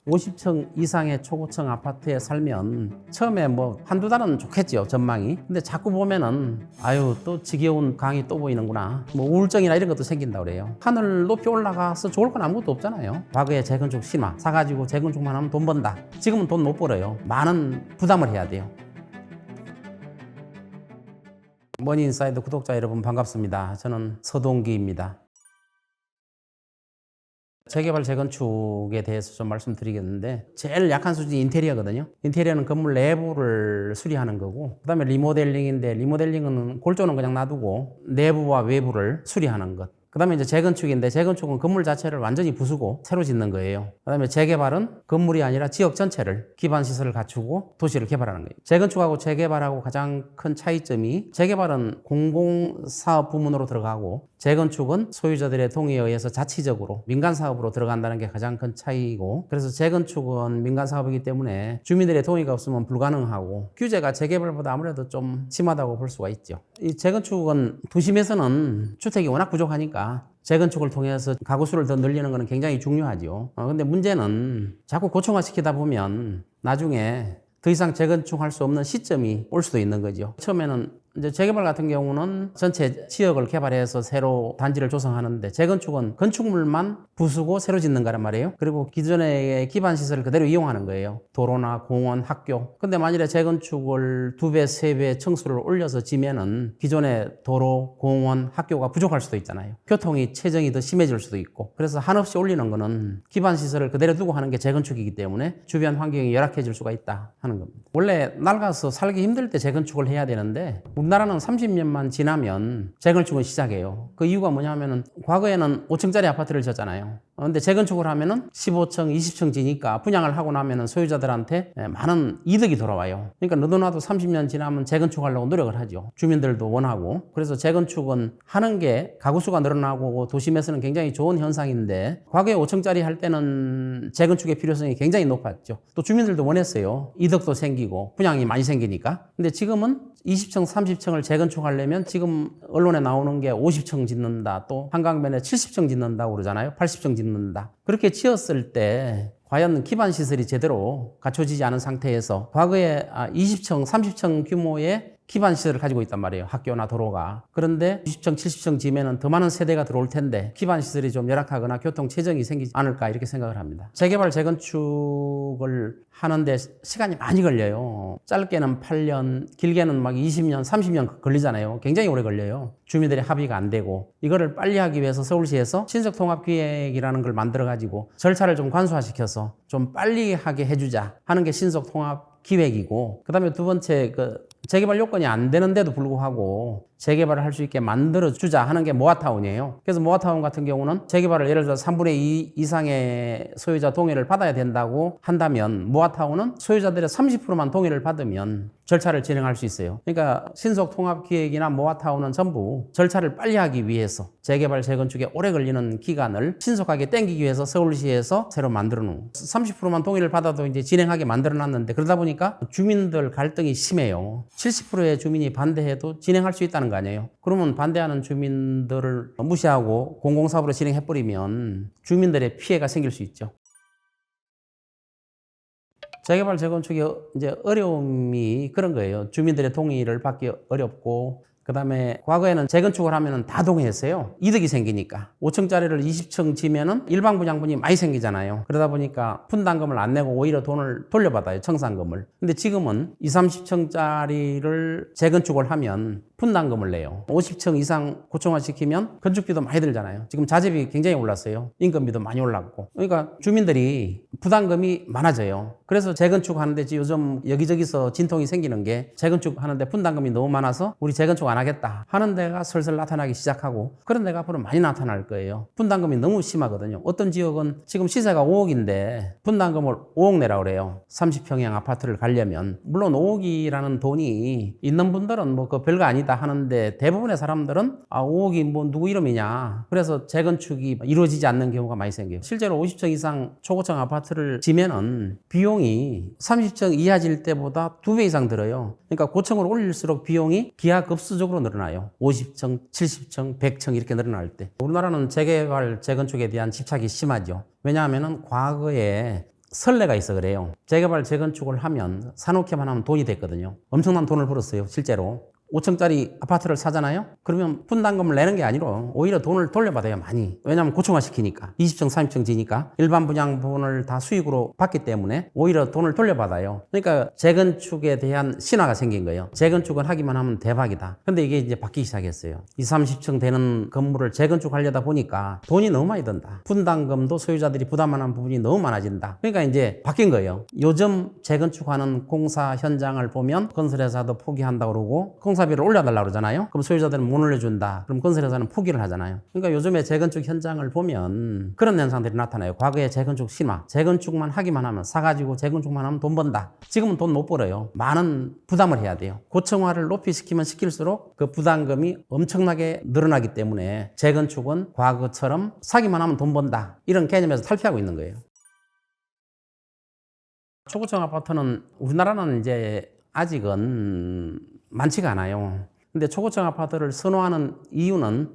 50층 이상의 초고층 아파트에 살면 처음에 뭐 한두 달은 좋겠죠, 전망이. 근데 자꾸 보면은 아유, 또 지겨운 강이 또 보이는구나. 뭐 우울증이나 이런 것도 생긴다 그래요. 하늘 높이 올라가서 좋을 건 아무것도 없잖아요. 과거에 재건축 신화 사가지고 재건축만 하면 돈 번다. 지금은 돈 못 벌어요. 많은 부담을 해야 돼요. 머니인사이드 구독자 여러분 반갑습니다. 저는 서동기입니다. 재개발 재건축에 대해서 좀 말씀드리겠는데, 제일 약한 수준이 인테리어거든요. 인테리어는 건물 내부를 수리하는 거고, 그 다음에 리모델링인데, 리모델링은 골조는 그냥 놔두고 내부와 외부를 수리하는 것. 그 다음에 이제 재건축인데, 재건축은 건물 자체를 완전히 부수고 새로 짓는 거예요. 그 다음에 재개발은 건물이 아니라 지역 전체를 기반 시설을 갖추고 도시를 개발하는 거예요. 재건축하고 재개발하고 가장 큰 차이점이, 재개발은 공공사업 부문으로 들어가고 재건축은 소유자들의 동의에 의해서 자치적으로 민간사업으로 들어간다는 게 가장 큰 차이고, 그래서 재건축은 민간사업이기 때문에 주민들의 동의가 없으면 불가능하고, 규제가 재개발보다 아무래도 좀 심하다고 볼 수가 있죠. 이 재건축은 도심에서는 주택이 워낙 부족하니까 재건축을 통해서 가구 수를 더 늘리는 것은 굉장히 중요하죠. 근데 문제는 자꾸 고층화시키다 보면 나중에 더 이상 재건축할 수 없는 시점이 올 수도 있는 거죠. 처음에는 이제 재개발 같은 경우는 전체 지역을 개발해서 새로 단지를 조성하는데, 재건축은 건축물만 부수고 새로 짓는 거란 말이에요. 그리고 기존의 기반 시설을 그대로 이용하는 거예요. 도로나 공원, 학교. 근데 만일에 재건축을 2배, 3배 층수를 올려서 지면은 기존의 도로, 공원, 학교가 부족할 수도 있잖아요. 교통이 체증이 더 심해질 수도 있고. 그래서 한없이 올리는 거는 기반 시설을 그대로 두고 하는 게 재건축이기 때문에 주변 환경이 열악해질 수가 있다 하는 겁니다. 원래 낡아서 살기 힘들 때 재건축을 해야 되는데, 우리나라는 30년만 지나면 재건축은 시작해요. 그 이유가 뭐냐면은, 과거에는 5층짜리 아파트를 졌잖아요. 근데 재건축을 하면은 15층, 20층 지니까 분양을 하고 나면은 소유자들한테 많은 이득이 돌아와요. 그러니까 너도나도 30년 지나면 재건축하려고 노력을 하죠. 주민들도 원하고. 그래서 재건축은 하는 게 가구수가 늘어나고 도심에서는 굉장히 좋은 현상인데, 과거에 5층짜리 할 때는 재건축의 필요성이 굉장히 높았죠. 또 주민들도 원했어요. 이득도 생기고 분양이 많이 생기니까. 근데 지금은 20층, 30층을 재건축하려면 지금 언론에 나오는 게 50층 짓는다, 또 한강변에 70층 짓는다고 그러잖아요. 80층 짓는다. 그렇게 지었을 때 과연 기반 시설이 제대로 갖춰지지 않은 상태에서 과거에 20층, 30층 규모의 기반 시설을 가지고 있단 말이에요. 학교나 도로가. 그런데 60층, 70층 지면은 더 많은 세대가 들어올 텐데 기반 시설이 좀 열악하거나 교통 체증이 생기지 않을까, 이렇게 생각을 합니다. 재개발, 재건축을 하는데 시간이 많이 걸려요. 짧게는 8년, 길게는 막 20년, 30년 걸리잖아요. 굉장히 오래 걸려요. 주민들의 합의가 안 되고. 이거를 빨리 하기 위해서 서울시에서 신속통합기획이라는 걸 만들어가지고 절차를 좀 관소화시켜서 좀 빨리 하게 해주자 하는 게 신속통합기획이고, 그 다음에 두 번째, 재개발 요건이 안 되는데도 불구하고 재개발을 할 수 있게 만들어주자 하는 게 모아타운이에요. 그래서 모아타운 같은 경우는 재개발을 예를 들어 3분의 2 이상의 소유자 동의를 받아야 된다고 한다면, 모아타운은 소유자들의 30%만 동의를 받으면 절차를 진행할 수 있어요. 그러니까 신속통합기획이나 모아타운은 전부 절차를 빨리 하기 위해서, 재개발, 재건축에 오래 걸리는 기간을 신속하게 땡기기 위해서 서울시에서 새로 만들어 놓은, 30%만 동의를 받아도 이제 진행하게 만들어 놨는데, 그러다 보니까 주민들 갈등이 심해요. 70%의 주민이 반대해도 진행할 수 있다는 거 아니에요. 그러면 반대하는 주민들을 무시하고 공공사업으로 진행해버리면 주민들의 피해가 생길 수 있죠. 재개발, 재건축의 이제 어려움이 그런 거예요. 주민들의 동의를 받기 어렵고, 그 다음에 과거에는 재건축을 하면은 다 동의했어요. 이득이 생기니까. 5층짜리를 20층 지면은 일방 분양분이 많이 생기잖아요. 그러다 보니까 분담금을 안 내고 오히려 돈을 돌려받아요, 청산금을. 근데 지금은 20, 30층짜리를 재건축을 하면 분담금을 내요. 50층 이상 고층화시키면 건축비도 많이 들잖아요. 지금 자재비 굉장히 올랐어요. 인건비도 많이 올랐고. 그러니까 주민들이 부담금이 많아져요. 그래서 재건축 하는데 요즘 여기저기서 진통이 생기는 게, 재건축 하는데 분담금이 너무 많아서 우리 재건축 안 하겠다 하는 데가 슬슬 나타나기 시작하고, 그런 데가 앞으로 많이 나타날 거예요. 분담금이 너무 심하거든요. 어떤 지역은 지금 시세가 5억인데 분담금을 5억 내라 그래요. 30평형 아파트를 가려면. 물론 5억이라는 돈이 있는 분들은 뭐 그 별거 아니다 하는데, 대부분의 사람들은 5억이 뭐 누구 이름이냐, 그래서 재건축이 이루어지지 않는 경우가 많이 생겨요. 실제로 50층 이상 초고층 아파트를 지면은 비용이 30층 이하 질 때보다 2배 이상 들어요. 그러니까 고층을 올릴수록 비용이 기하급수적으로 늘어나요. 50층, 70층, 100층 이렇게 늘어날 때. 우리나라는 재개발, 재건축에 대한 집착이 심하죠. 왜냐하면 과거에 선례가 있어 그래요. 재개발, 재건축을 하면 사놓기만 하면 돈이 됐거든요. 엄청난 돈을 벌었어요, 실제로. 5층짜리 아파트를 사잖아요? 그러면 분담금을 내는 게 아니라 오히려 돈을 돌려받아요, 많이. 왜냐하면 고층화 시키니까. 20층, 30층 지니까. 일반 분양 부분을 다 수익으로 받기 때문에 오히려 돈을 돌려받아요. 그러니까 재건축에 대한 신화가 생긴 거예요. 재건축은 하기만 하면 대박이다. 근데 이게 이제 바뀌기 시작했어요. 20, 30층 되는 건물을 재건축하려다 보니까 돈이 너무 많이 든다. 분담금도 소유자들이 부담하는 부분이 너무 많아진다. 그러니까 이제 바뀐 거예요. 요즘 재건축하는 공사 현장을 보면 건설회사도 포기한다고 그러고 공사비를 올려달라고 그러잖아요. 그럼 소유자들은 못 올려준다. 그럼 건설회사는 포기를 하잖아요. 그러니까 요즘에 재건축 현장을 보면 그런 현상들이 나타나요. 과거에 재건축 신화, 재건축만 하기만 하면 사가지고 재건축만 하면 돈 번다. 지금은 돈 못 벌어요. 많은 부담을 해야 돼요. 고층화를 높이 시키면 시킬수록 그 부담금이 엄청나게 늘어나기 때문에 재건축은 과거처럼 사기만 하면 돈 번다. 이런 개념에서 탈피하고 있는 거예요. 초고층 아파트는 우리나라는 이제 아직은 많지가 않아요. 근데 초고층 아파트를 선호하는 이유는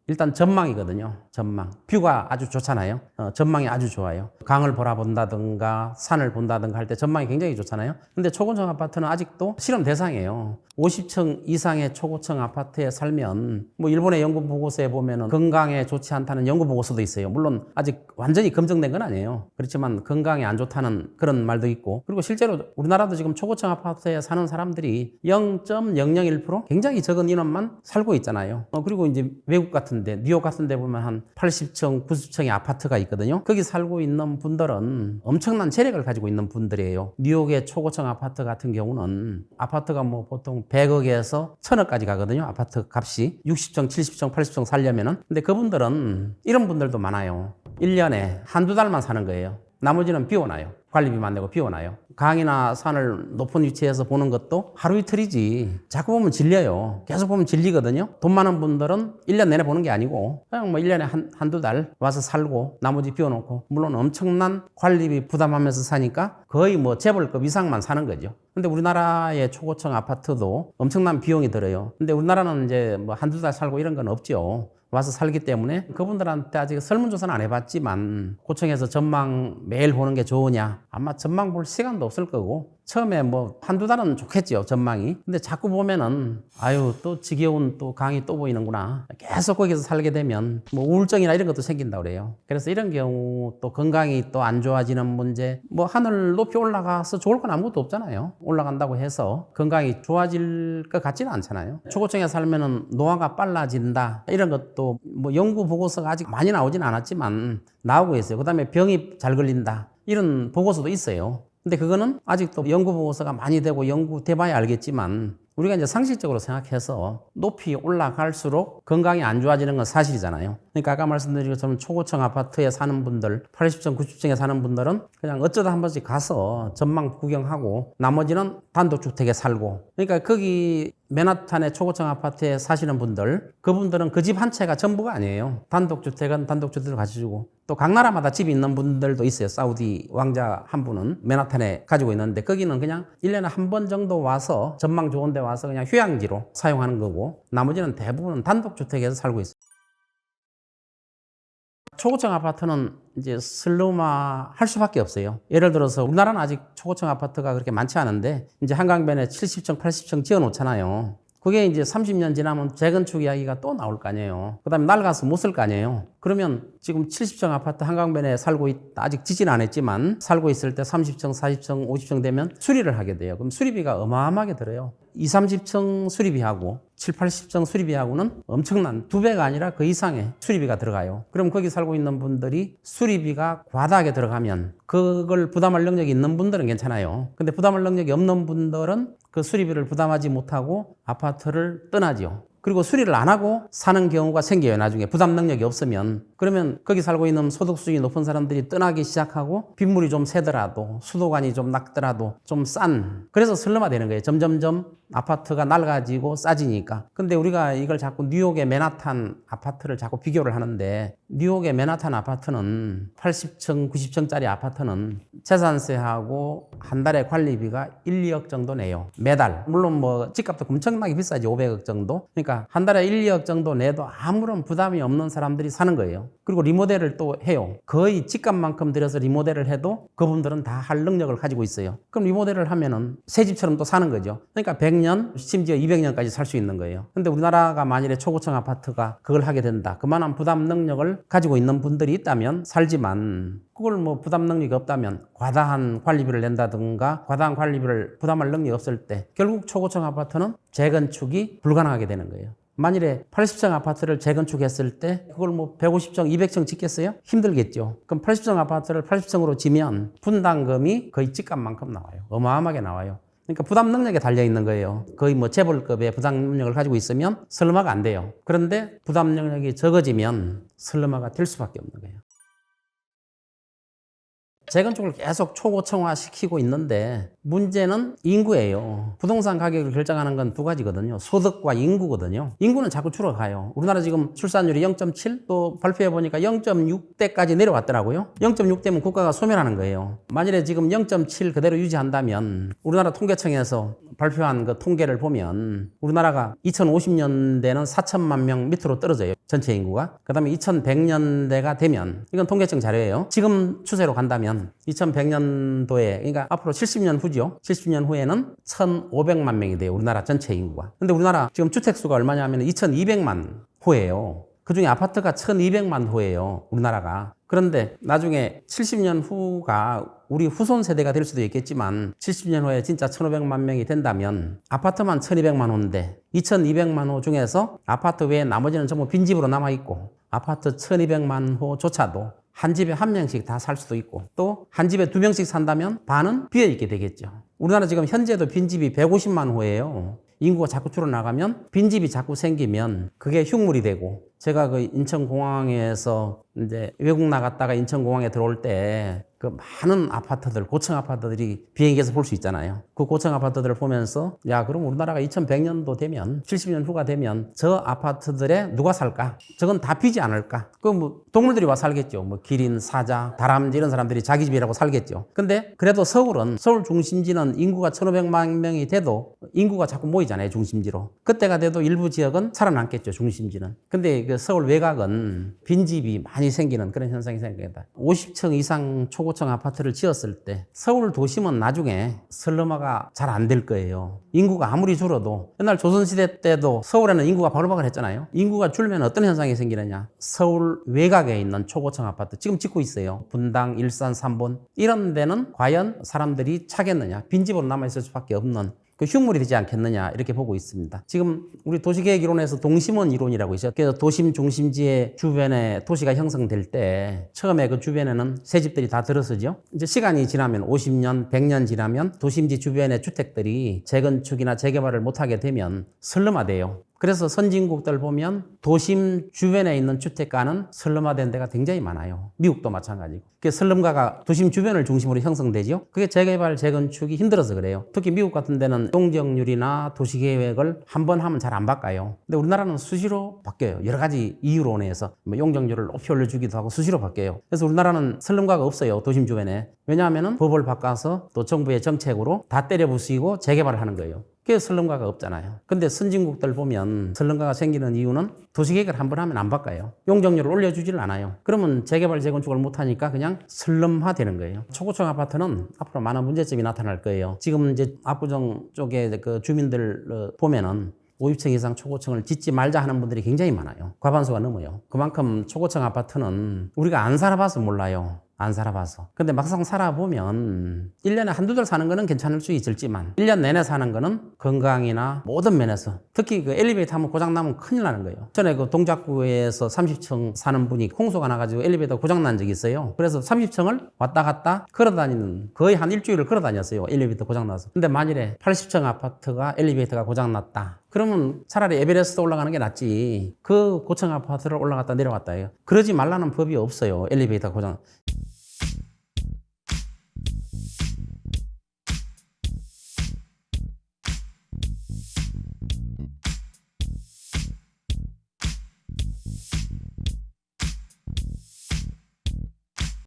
일단 전망이거든요. 전망. 뷰가 아주 좋잖아요. 전망이 아주 좋아요. 강을 바라본다든가 산을 본다든가 할 때 전망이 굉장히 좋잖아요. 근데 초고층 아파트는 아직도 실험 대상이에요. 50층 이상의 초고층 아파트에 살면 뭐 일본의 연구 보고서에 보면은 건강에 좋지 않다는 연구 보고서도 있어요. 물론 아직 완전히 검증된 건 아니에요. 그렇지만 건강에 안 좋다는 그런 말도 있고, 그리고 실제로 우리나라도 지금 초고층 아파트에 사는 사람들이 0.001% 굉장히 적은 인원만 살고 있잖아요. 그리고 이제 외국 같은데, 뉴욕 같은데 보면 한 80층, 90층의 아파트가 있거든요. 거기 살고 있는 분들은 엄청난 재력을 가지고 있는 분들이에요. 뉴욕의 초고층 아파트 같은 경우는 아파트가 뭐 보통 100억에서 1000억까지 가거든요. 아파트 값이 60층, 70층, 80층 살려면은. 근데 그분들은 이런 분들도 많아요. 1년에 한두 달만 사는 거예요. 나머지는 비워놔요. 관리비만 내고 비워놔요. 강이나 산을 높은 위치에서 보는 것도 하루 이틀이지. 자꾸 보면 질려요. 계속 보면 질리거든요. 돈 많은 분들은 1년 내내 보는 게 아니고 그냥 뭐 1년에 한두 달 와서 살고 나머지 비워놓고, 물론 엄청난 관리비 부담하면서 사니까 거의 뭐 재벌급 이상만 사는 거죠. 근데 우리나라의 초고층 아파트도 엄청난 비용이 들어요. 근데 우리나라는 이제 뭐 한두 달 살고 이런 건 없죠. 와서 살기 때문에 그분들한테 아직 설문조사는 안 해봤지만 고층에서 전망 매일 보는 게 좋으냐, 아마 전망 볼 시간도 없을 거고, 처음에 뭐 한두 달은 좋겠죠, 전망이. 근데 자꾸 보면은 아유 또 지겨운 또 강이 또 보이는구나, 계속 거기서 살게 되면 뭐 우울증이나 이런 것도 생긴다고 그래요. 그래서 이런 경우 또 건강이 또 안 좋아지는 문제, 뭐 하늘 높이 올라가서 좋을 건 아무것도 없잖아요. 올라간다고 해서 건강이 좋아질 것 같지는 않잖아요. 초고층에 살면은 노화가 빨라진다, 이런 것도 뭐 연구 보고서가 아직 많이 나오진 않았지만 나오고 있어요. 그 다음에 병이 잘 걸린다, 이런 보고서도 있어요. 근데 그거는 아직도 연구 보고서가 많이 되고 연구돼봐야 알겠지만, 우리가 이제 상식적으로 생각해서 높이 올라갈수록 건강이 안 좋아지는 건 사실이잖아요. 그러니까 아까 말씀드린 것처럼 초고층 아파트에 사는 분들, 80층, 90층에 사는 분들은 그냥 어쩌다 한 번씩 가서 전망 구경하고 나머지는 단독주택에 살고, 그러니까 거기 맨하탄의 초고층 아파트에 사시는 분들, 그분들은 그 집 한 채가 전부가 아니에요. 단독주택은 단독주택을 가지고, 또 각 나라마다 집이 있는 분들도 있어요. 사우디 왕자 한 분은 맨하탄에 가지고 있는데 거기는 그냥 1년에 한 번 정도 와서 전망 좋은 데 와서 그냥 휴양지로 사용하는 거고, 나머지는 대부분은 단독주택에서 살고 있어요. 초고층 아파트는 이제 슬럼화 할 수밖에 없어요. 예를 들어서 우리나라는 아직 초고층 아파트가 그렇게 많지 않은데 이제 한강변에 70층, 80층 지어 놓잖아요. 그게 이제 30년 지나면 재건축 이야기가 또 나올 거 아니에요. 그 다음에 낡아서 못 쓸 거 아니에요. 그러면 지금 70층 아파트 한강변에 살고 있다, 아직 지진 안 했지만 살고 있을 때 30층, 40층, 50층 되면 수리를 하게 돼요. 그럼 수리비가 어마어마하게 들어요. 20, 30층 수리비하고 70, 80층 수리비하고는 엄청난 2배가 아니라 그 이상의 수리비가 들어가요. 그럼 거기 살고 있는 분들이 수리비가 과다하게 들어가면 그걸 부담할 능력이 있는 분들은 괜찮아요. 근데 부담할 능력이 없는 분들은 그 수리비를 부담하지 못하고 아파트를 떠나죠. 그리고 수리를 안 하고 사는 경우가 생겨요. 나중에 부담 능력이 없으면. 그러면 거기 살고 있는 소득 수준이 높은 사람들이 떠나기 시작하고 빗물이 좀 새더라도, 수도관이 좀 낮더라도 좀 싼, 그래서 슬럼화 되는 거예요. 점점점 아파트가 낡아지고 싸지니까. 근데 우리가 이걸 자꾸 뉴욕의 맨하탄 아파트를 자꾸 비교를 하는데, 뉴욕의 맨하탄 아파트는 80층, 90층짜리 아파트는 재산세하고 한 달에 관리비가 1, 2억 정도 내요. 매달. 물론 뭐 집값도 엄청나게 비싸지, 500억 정도. 그러니까 그러니까 한 달에 1, 2억 정도 내도 아무런 부담이 없는 사람들이 사는 거예요. 그리고 리모델을 또 해요. 거의 집값만큼 들여서 리모델을 해도 그분들은 다 할 능력을 가지고 있어요. 그럼 리모델을 하면은 새 집처럼 또 사는 거죠. 그러니까 100년, 심지어 200년까지 살 수 있는 거예요. 근데 우리나라가 만일에 초고층 아파트가 그걸 하게 된다. 그만한 부담 능력을 가지고 있는 분들이 있다면 살지만 그걸 뭐 부담 능력이 없다면 과다한 관리비를 낸다든가 과다한 관리비를 부담할 능력이 없을 때 결국 초고층 아파트는 재건축이 불가능하게 되는 거예요. 만일에 80층 아파트를 재건축했을 때 그걸 뭐 150층, 200층 짓겠어요? 힘들겠죠. 그럼 80층 아파트를 80층으로 지면 분담금이 거의 집값만큼 나와요. 어마어마하게 나와요. 그러니까 부담 능력에 달려 있는 거예요. 거의 뭐 재벌급의 부담 능력을 가지고 있으면 슬럼화가 안 돼요. 그런데 부담 능력이 적어지면 슬럼화가 될 수밖에 없는 거예요. 재건축을 계속 초고층화 시키고 있는데 문제는 인구예요. 부동산 가격을 결정하는 건 두 가지거든요. 소득과 인구거든요. 인구는 자꾸 줄어가요. 우리나라 지금 출산율이 0.7, 또 발표해 보니까 0.6대까지 내려왔더라고요. 0.6대면 국가가 소멸하는 거예요. 만일에 지금 0.7 그대로 유지한다면 우리나라 통계청에서 발표한 그 통계를 보면 우리나라가 2050년대는 4천만 명 밑으로 떨어져요. 전체 인구가. 그 다음에 2100년대가 되면, 이건 통계청 자료예요. 지금 추세로 간다면 2100년도에, 그러니까 앞으로 70년 후죠. 70년 후에는 1500만 명이 돼요. 우리나라 전체 인구가. 근데 우리나라 지금 주택수가 얼마냐면 2200만 호예요. 그중에 아파트가 1200만 호예요. 우리나라가. 그런데 나중에 70년 후가 우리 후손 세대가 될 수도 있겠지만 70년 후에 진짜 1500만 명이 된다면 아파트만 1200만 호인데 2200만 호 중에서 아파트 외에 나머지는 전부 빈집으로 남아있고 아파트 1200만 호조차도 한 집에 한 명씩 다 살 수도 있고 또 한 집에 두 명씩 산다면 반은 비어있게 되겠죠. 우리나라 지금 현재도 빈집이 150만 호예요. 인구가 자꾸 줄어나가면 빈집이 자꾸 생기면 그게 흉물이 되고, 제가 그 인천공항에서 이제 외국 나갔다가 인천공항에 들어올 때 그 많은 아파트들, 고층 아파트들이 비행기에서 볼 수 있잖아요. 그 고층 아파트들을 보면서 야, 그럼 우리나라가 2100년도 되면 70년 후가 되면 저 아파트들에 누가 살까? 저건 다 비지 않을까? 그 뭐 동물들이 와 살겠죠. 뭐 기린, 사자, 다람쥐 이런 사람들이 자기 집이라고 살겠죠. 근데 그래도 서울은, 서울 중심지는 인구가 1500만 명이 돼도 인구가 자꾸 모이잖아요. 중심지로. 그때가 돼도 일부 지역은 살아남겠죠. 중심지는. 근데 그 서울 외곽은 빈집이 많이 생기는 그런 현상이 생깁니다. 50층 이상 초고층 아파트를 지었을 때 서울 도심은 나중에 슬럼화가 잘 안 될 거예요. 인구가 아무리 줄어도, 옛날 조선시대 때도 서울에는 인구가 바글바글 했잖아요. 인구가 줄면 어떤 현상이 생기느냐? 서울 외곽에 있는 초고층 아파트 지금 짓고 있어요. 분당, 일산, 삼본 이런 데는 과연 사람들이 차겠느냐? 빈집으로 남아있을 수밖에 없는 그 흉물이 되지 않겠느냐 이렇게 보고 있습니다. 지금 우리 도시계획 이론에서 동심원 이론이라고 있어요. 그래서 도심 중심지의 주변에 도시가 형성될 때 처음에 그 주변에는 새 집들이 다 들어서죠. 이제 시간이 지나면 50년, 100년 지나면 도심지 주변의 주택들이 재건축이나 재개발을 못하게 되면 슬럼화돼요. 그래서 선진국들 보면 도심 주변에 있는 주택가는 슬럼화된 데가 굉장히 많아요. 미국도 마찬가지고. 그 슬럼가가 도심 주변을 중심으로 형성되죠. 그게 재개발, 재건축이 힘들어서 그래요. 특히 미국 같은 데는 용적률이나 도시계획을 한 번 하면 잘 안 바꿔요. 근데 우리나라는 수시로 바뀌어요. 여러 가지 이유로 인해서 뭐 용적률을 높이 올려주기도 하고 수시로 바뀌어요. 그래서 우리나라는 슬럼가가 없어요. 도심 주변에. 왜냐하면 법을 바꿔서 또 정부의 정책으로 다 때려 부수고 재개발을 하는 거예요. 그게 슬럼가가 없잖아요. 근데 선진국들 보면 슬럼가가 생기는 이유는 도시계획을 한 번 하면 안 바꿔요. 용적률을 올려주지를 않아요. 그러면 재개발, 재건축을 못하니까 그냥 슬럼화 되는 거예요. 초고층 아파트는 앞으로 많은 문제점이 나타날 거예요. 지금 이제 압구정 쪽에 그 주민들 보면은 50층 이상 초고층을 짓지 말자 하는 분들이 굉장히 많아요. 과반수가 넘어요. 그만큼 초고층 아파트는 우리가 안 살아봐서 몰라요. 안 살아봐서. 근데 막상 살아보면 1년에 한두 달 사는 거는 괜찮을 수 있을지만 1년 내내 사는 거는 건강이나 모든 면에서, 특히 그 엘리베이터 한번 고장나면 큰일 나는 거예요. 전에 그 동작구에서 30층 사는 분이 홍수가 나가지고 엘리베이터 고장난 적이 있어요. 그래서 30층을 왔다 갔다 걸어다니는, 거의 한 일주일을 걸어다녔어요. 엘리베이터 고장나서. 근데 만일에 80층 아파트가 엘리베이터가 고장났다. 그러면 차라리 에베레스트 올라가는 게 낫지. 그 고층 아파트를 올라갔다 내려갔다 해요. 그러지 말라는 법이 없어요. 엘리베이터 고장.